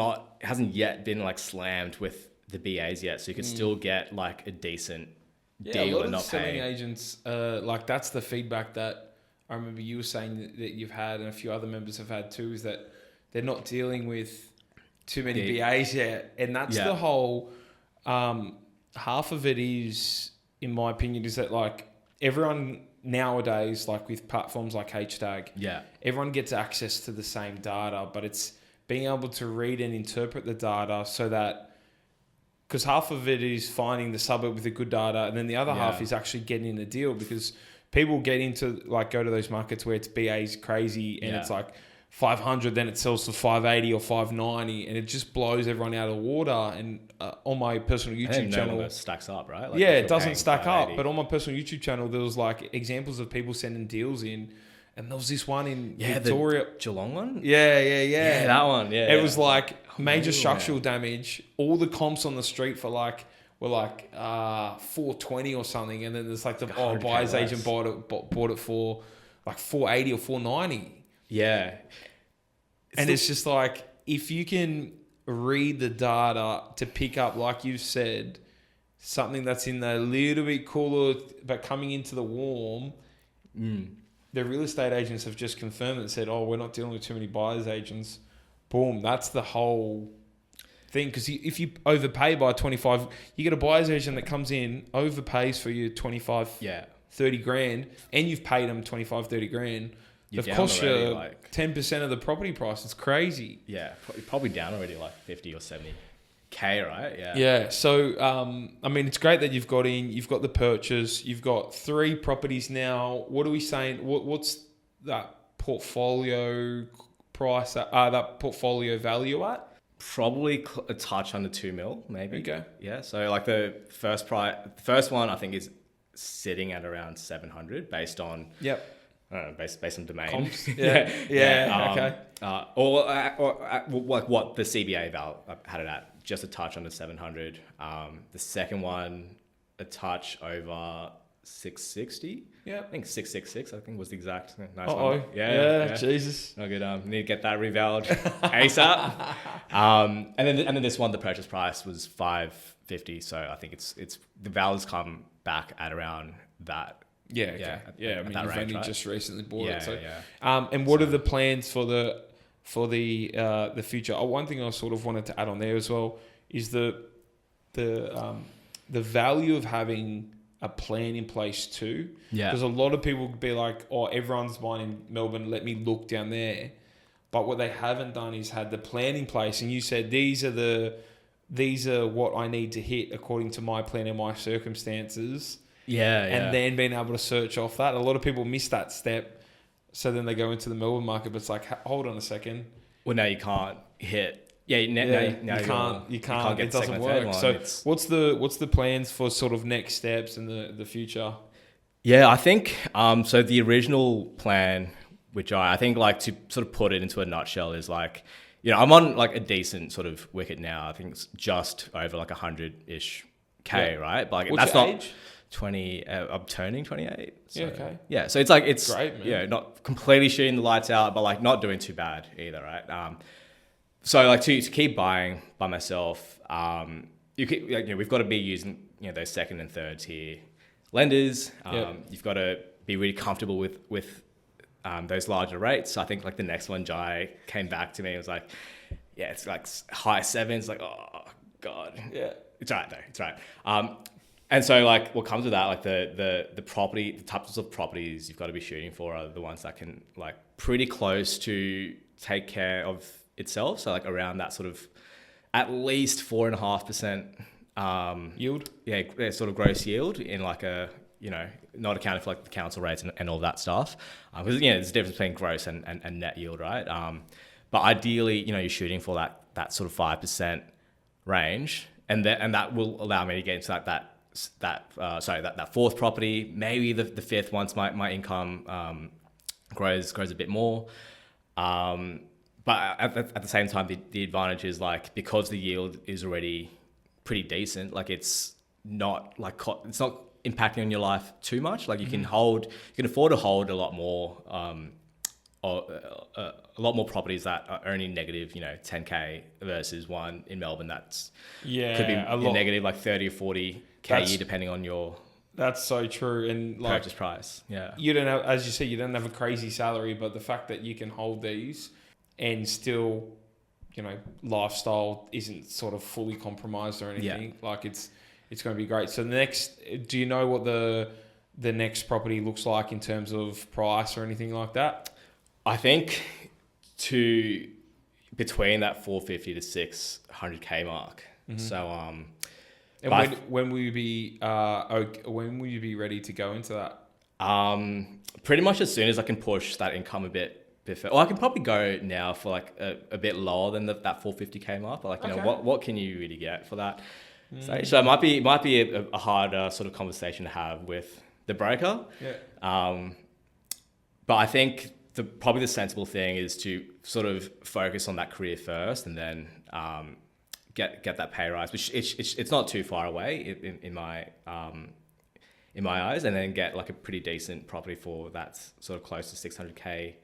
hasn't yet been like slammed with the BAs yet. So you could still get like a decent deal and not selling pay. agents, like that's the feedback that I remember you were saying that you've had, and a few other members have had too, is that they're not dealing with too many BAs yet, and that's the whole. Half of it is, in my opinion, is that like everyone nowadays, like with platforms like Hashtag, everyone gets access to the same data, but it's being able to read and interpret the data so that, because half of it is finding the suburb with the good data, and then the other half is actually getting in a deal, because people get into like go to those markets where it's BA's crazy and it's like 500, then it sells for 580 or 590, and it just blows everyone out of the water. And on my personal YouTube channel, it stacks up, right? Like it doesn't stack up. But on my personal YouTube channel, there was like examples of people sending deals in, and there was this one in Victoria, the Geelong one. Yeah, that one. Yeah, it was like major structural damage. All the comps on the street for like were like 420 or something, and then there's like the buyer's agent bought it for like 480 or 490. Yeah. It's just like, if you can read the data to pick up, like you said, something that's in the little bit cooler but coming into the warm, the real estate agents have just confirmed and said, we're not dealing with too many buyer's agents. Boom, that's the whole thing. Because if you overpay by 25, you get a buyer's agent that comes in, overpays for you 25, 30 grand, and you've paid them 25, 30 grand. They've cost you like 10% of the property price. It's crazy. Yeah, probably down already like 50 or 70K, right? Yeah. Yeah. So, I mean, it's great that you've got the purchase, you've got 3 properties now. What are we saying? What's that portfolio price, that portfolio value at? Probably a touch under 2 mil, maybe. Okay. Yeah. So like the first one I think is sitting at around 700 based on. Yep. Based on domain. Comps. Okay. Or like what the CBA val had it at, just a touch under 700. The second one, a touch over 660. Yeah, I think 666. I think was the exact nice one. Yeah. Jesus. No good. Need to get that revaled ASAP. And then this one, the purchase price was 550. So I think it's the vals come back at around that. Yeah, okay. I mean, you've only just recently bought it. So, yeah. And what are the plans for the future? One thing I sort of wanted to add on there as well is the value of having a plan in place too. Yeah. Because a lot of people would be like, everyone's buying in Melbourne, let me look down there. But what they haven't done is had the plan in place, and you said these are what I need to hit according to my plan and my circumstances. And then being able to search off that. A lot of people miss that step. So then they go into the Melbourne market, but it's like, hold on a second. Well, now you can't hit. Yeah, now you can't. It doesn't work. So what's the plans for sort of next steps in the future? Yeah, I think, so the original plan, which I think like to sort of put it into a nutshell is like, I'm on like a decent sort of wicket now. I think it's just over like 100-ish K, right? But like, what's that's your not age? 20. I'm turning 28. So, okay. Yeah, so it's like it's great, man. Not completely shooting the lights out, but like not doing too bad either, right? So like to keep buying by myself, we've got to be using those second and third tier lenders. You've got to be really comfortable with those larger rates. I think like the next one, Jai came back to me and was like, it's like high sevens. Like, oh God. Yeah. It's all right though. It's all right. And so like what comes with that, like the property, the types of properties you've got to be shooting for are the ones that can like pretty close to take care of itself. So like around that sort of at least 4.5% yield. Yeah, sort of gross yield in like a, not accounting for like the council rates and all that stuff. Because there's a difference between gross and net yield, right? But ideally, you're shooting for that sort of 5% range, and that will allow me to get into that fourth property, maybe the fifth once my income grows a bit more. But at the same time, the advantage is like because the yield is already pretty decent, like it's not like it's not impacting on your life too much. Like you can afford to hold a lot more, or a lot more properties that are only negative, 10K versus one in Melbourne that's could be negative like 30 or 40K a year depending on your That's so true. And like purchase price. Yeah. You don't have, as you said, you don't have a crazy salary, but the fact that you can hold these and still, lifestyle isn't sort of fully compromised or anything. Yeah. Like it's going to be great. So do you know what the next property looks like in terms of price or anything like that? I think between that 450 to 600K mark. Mm-hmm. So, and when will you be ready to go into that? Pretty much as soon as I can push that income a bit further. Or I can probably go now for like a bit lower than that 450K mark. But what can you really get for that? So it might be a harder sort of conversation to have with the broker. Yeah. But I think probably the sensible thing is to sort of focus on that career first, and then get that pay rise, which it's not too far away in my eyes, and then get like a pretty decent property for that sort of close to 600K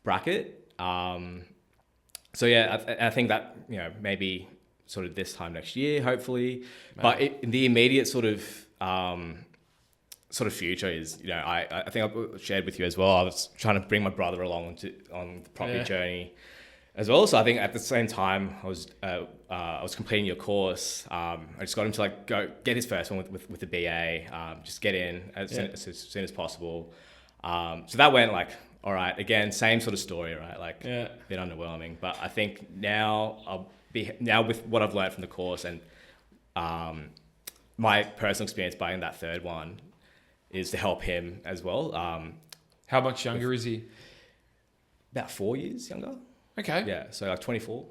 bracket. So yeah, I think that maybe sort of this time next year, hopefully. But in the immediate sort of future is, I think I shared with you as well. I was trying to bring my brother along on the property journey as well. So I think at the same time I was completing your course. I just got him to like go get his first one with the BA. Just get in as soon as possible. So that went like, all right, again, same sort of story, right? Like a bit underwhelming. But I think now with what I've learned from the course and my personal experience buying that third one is to help him as well. How much younger is he? About 4 years younger. Okay. Yeah, so like 24,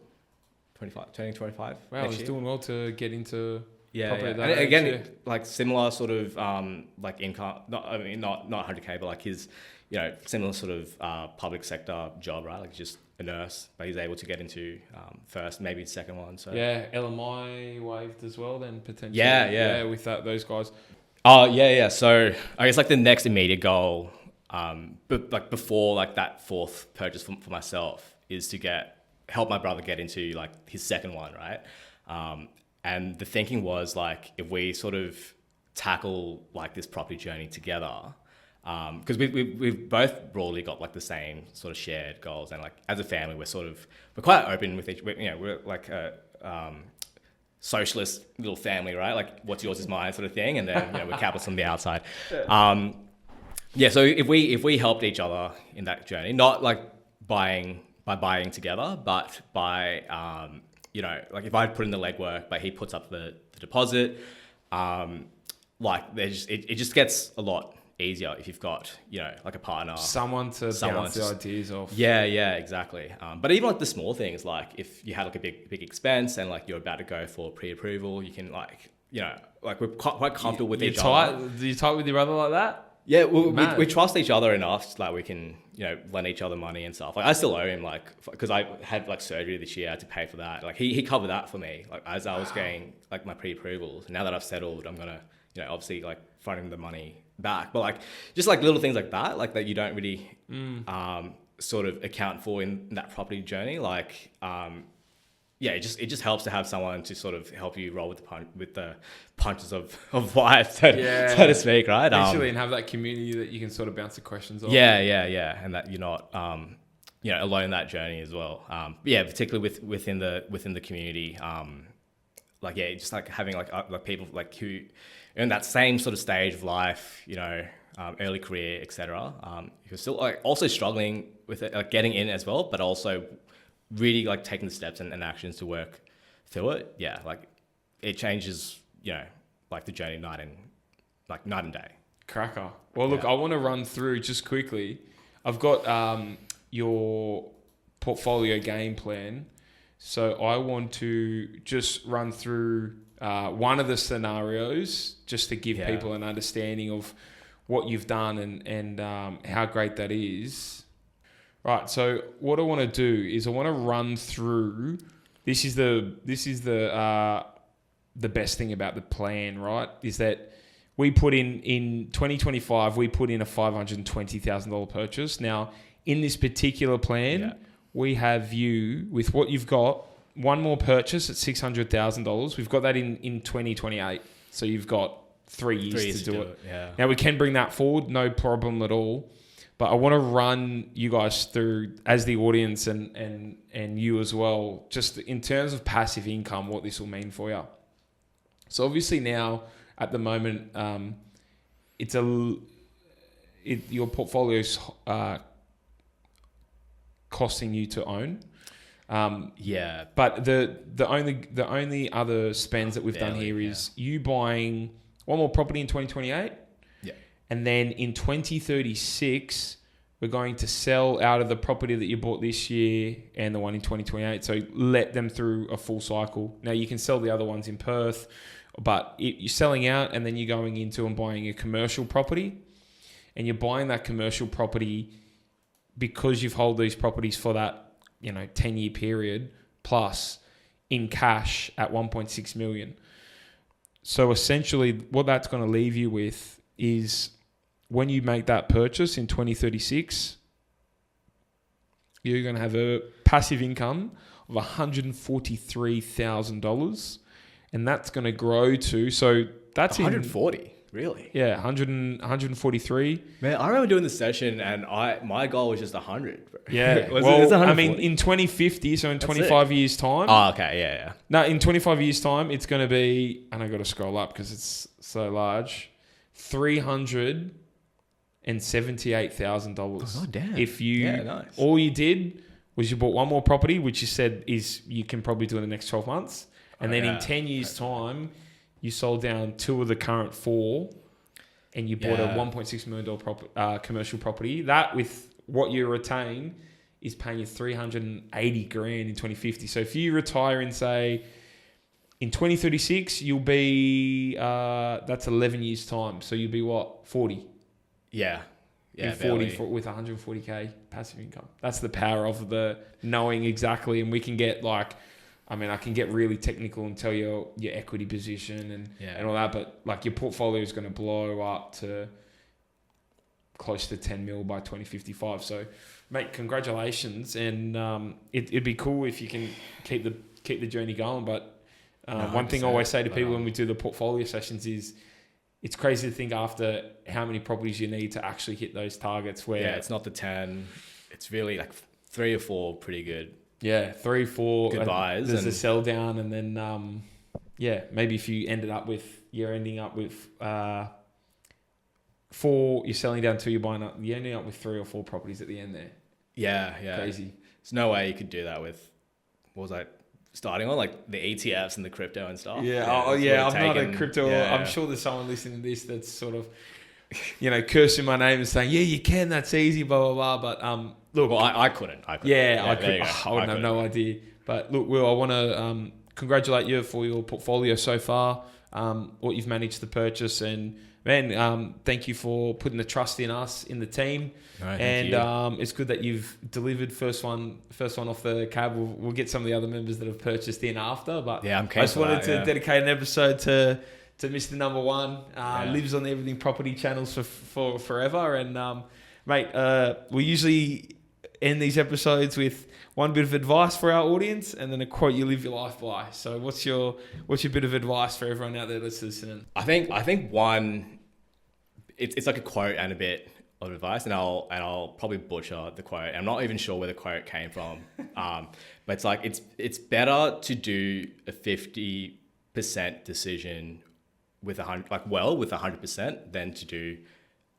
25, turning 25. Wow, he's doing well to get into property. And again, like similar sort of like income, not 100K, but like his, similar sort of public sector job, right? Like just a nurse, but he's able to get into first, maybe second one. So yeah, LMI waived as well then potentially. Yeah, with those guys. Yeah. So I guess like the next immediate goal, but like before like that fourth purchase for myself is to help my brother get into like his second one, right? And the thinking was like, if we sort of tackle like this property journey together, because we've both broadly got like the same sort of shared goals, and like as a family we're quite open with we're like a socialist little family, right? Like what's yours is mine sort of thing, and then we're capitalists on the outside. So if we helped each other in that journey, not like buying together, but by like if I put in the legwork, but he puts up the deposit, like it just gets a lot easier if you've got like a partner, someone to bounce the ideas off. Yeah, exactly. But even like the small things, like if you had like a big expense and like you're about to go for pre-approval, you can like like we're quite comfortable with each other. Do you talk with your brother like that? Yeah, we trust each other enough, like we can, lend each other money and stuff. Like I still owe him, like, because I had like surgery this year, I had to pay for that. Like he covered that for me, like as I was getting like my pre-approvals. Now that I've settled, I'm gonna, obviously like fronting the money back. But like just like little things like that you don't really sort of account for in that property journey. Like it just helps to have someone to sort of help you roll with the punches of life, so to speak, right? Actually, and have that community that you can sort of bounce the questions off. Yeah, and that you're not alone in that journey as well. Particularly within the community. Just like having like people like who are in that same sort of stage of life, early career, etc. Who are still like also struggling with it, like getting in as well, but also really like taking the steps and actions to work through it. Yeah, like it changes, like the journey night and day. Cracker. Well, look, I want to run through just quickly. I've got your portfolio game plan. So I want to just run through one of the scenarios just to give people an understanding of what you've done and how great that is. Right, so what I want to do is I want to run through. This is the the best thing about the plan, right, is that we put in 2025, we put in a $520,000 purchase. Now, in this particular plan, we have you, with what you've got, one more purchase at $600,000. We've got that in 2028. So you've got 3 years to do it. Yeah. Now, we can bring that forward, no problem at all. But I want to run you guys through, as the audience and you as well, just in terms of passive income, what this will mean for you. So obviously now, at the moment, your portfolio's costing you to own. But the only other spends that we've done here is you buying one more property in 2028. And then in 2036, we're going to sell out of the property that you bought this year and the one in 2028. So let them through a full cycle. Now, you can sell the other ones in Perth, but you're selling out and then you're going into and buying a commercial property. And you're buying that commercial property because you've held these properties for that 10-year period plus in cash at 1.6 million. So essentially what that's going to leave you with is when you make that purchase in 2036, you're going to have a passive income of $143,000, and that's going to grow to, so that's 140, really? Yeah, 143. Man, I remember doing the session and my goal was just 100. Bro. Yeah, it 140? in 2050, so in 25 years time. Oh, okay, yeah. No, in 25 years time, it's going to be, and I got to scroll up because it's so large, $378,000. Oh, damn. If you, nice. all you did was you bought one more property, which you said is you can probably do in the next 12 months. And then in 10 years time, you sold down 2 of the current 4 and you bought a $1.6 million commercial property. That, with what you retain, is paying you $380,000 in 2050. So if you retire in, say, in 2036, you'll be, that's 11 years time. So you'll be what? 40. Yeah. Yeah. 40 with 140K passive income. That's the power of the knowing exactly. And we can get I can get really technical and tell you your equity position and all that. But your portfolio is going to blow up to close to 10 mil by 2055. So, mate, congratulations. And it'd be cool if you can keep the journey going. But one thing I always say to people when we do the portfolio sessions is, it's crazy to think after how many properties you need to actually hit those targets. Where it's not the 10. It's really 3 or 4 pretty good. Yeah, 3, 4 good buys. There's a sell down, and then maybe if you're ending up with 4, you're selling down 2, you're buying up. You're ending up with 3 or 4 properties at the end there. Yeah. Crazy. There's no way you could do that with, what was I starting on, the ETFs and the crypto and stuff. Yeah. I'm not a crypto. I'm sure there's someone listening to this that's sort of, cursing my name and saying, yeah, you can, that's easy, blah, blah, blah. But look, well, I couldn't. Yeah, I could. I would have no idea. But look, Will, I want to congratulate you for your portfolio so far, what you've managed to purchase, and man, thank you for putting the trust in us, in the team. Right, and it's good that you've delivered first one off the cab. We'll get some of the other members that have purchased in after. But yeah, I'm keen. I just wanted to dedicate an episode to Mr. Number One. Lives on the Everything Property channels for forever. And mate, we usually end these episodes with one bit of advice for our audience and then a quote you live your life by. So what's your bit of advice for everyone out there that's listening? I think one, it's like a quote and a bit of advice, and I'll probably butcher the quote. I'm not even sure where the quote came from. But it's better to do a 50% decision with 100% than to do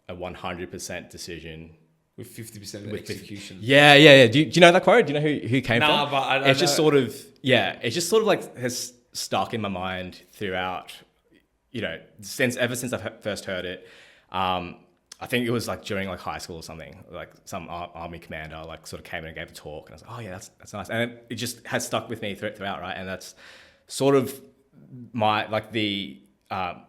a 100% decision with 50% of execution. Yeah. Do you know that quote? Do you know who came from? Nah, but it's just sort of has stuck in my mind throughout, ever since I've first heard it. I think it was during high school or something, some army commander sort of came in and gave a talk, and I was like, oh yeah, that's nice. And it just has stuck with me throughout, right? And that's sort of my,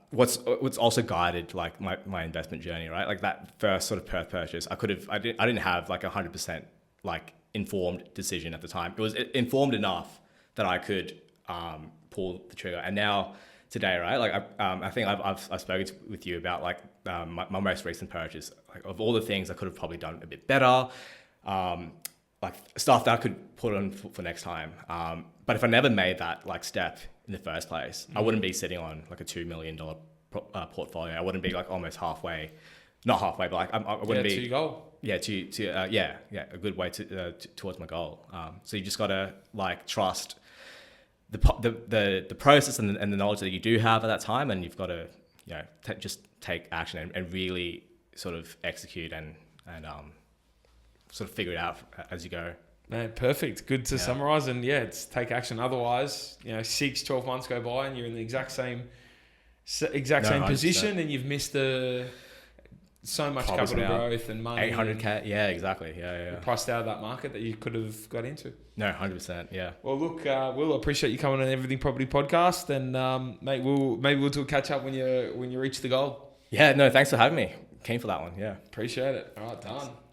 what's also guided my investment journey, right? That first sort of Perth purchase, I didn't have 100% informed decision at the time. It was informed enough that I could pull the trigger. And now today, right? Like I think I've spoken with you about like my most recent purchase. Like of all the things I could have probably done a bit better, like stuff that I could put on for next time. But if I never made that like step in the first place, I wouldn't be sitting on like a $2 million portfolio. I wouldn't be like almost halfway, not halfway, but like I wouldn't be to your goal. Yeah, a good way towards my goal. So you just gotta like trust the process and the knowledge that you do have at that time, and you've got to just take action and really sort of execute and sort of figure it out as you go. Man, perfect. Good to summarize, and it's take action. Otherwise, 6-12 months go by and you're in the exact same position, and you've missed so much capital growth and money. 800k, yeah, exactly. Yeah. You're priced out of that market that you could have got into. No, 100%, yeah. Well, look, Will, I appreciate you coming on Everything Property Podcast, and mate, we'll do a catch up when you reach the goal. Yeah, no, thanks for having me. Keen for that one, yeah. Appreciate it. All right, done.